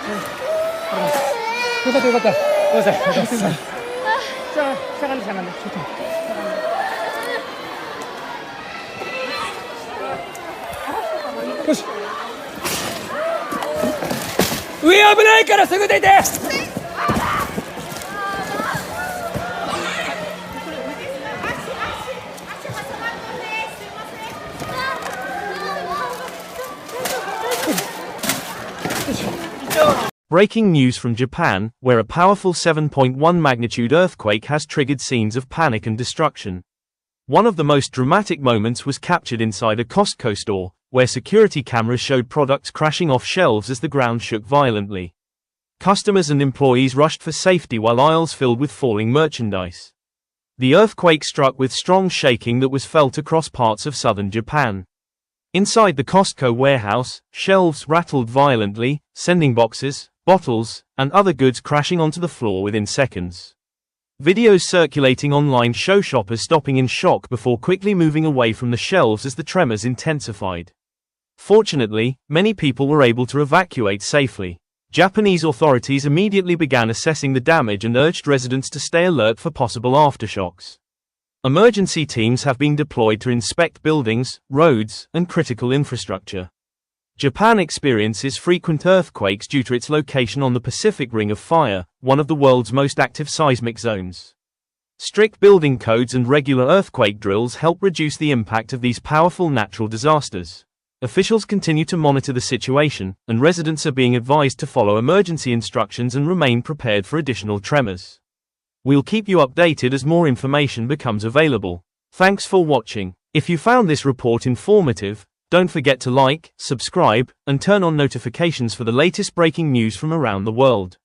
よかったよかった。ごめんなさい。しゃがんでちょっと。よし。上危ないからすぐ出て。Breaking news from Japan, where a powerful 7.1 magnitude earthquake has triggered scenes of panic and destruction. One of the most dramatic moments was captured inside a Costco store, where security cameras showed products crashing off shelves as the ground shook violently. Customers and employees rushed for safety while aisles filled with falling merchandise. The earthquake struck with strong shaking that was felt across parts of southern Japan. Inside the Costco warehouse, shelves rattled violently, sending boxes, bottles, and other goods crashing onto the floor within seconds. Videos circulating online show shoppers stopping in shock before quickly moving away from the shelves as the tremors intensified. Fortunately, many people were able to evacuate safely. Japanese authorities immediately began assessing the damage and urged residents to stay alert for possible aftershocks. Emergency teams have been deployed to inspect buildings, roads, and critical infrastructure. Japan experiences frequent earthquakes due to its location on the Pacific Ring of Fire, one of the world's most active seismic zones. Strict building codes and regular earthquake drills help reduce the impact of these powerful natural disasters. Officials continue to monitor the situation, and residents are being advised to follow emergency instructions and remain prepared for additional tremors. We'll keep you updated as more information becomes available. Thanks for watching. If you found this report informative, don't forget to like, subscribe, and turn on notifications for the latest breaking news from around the world.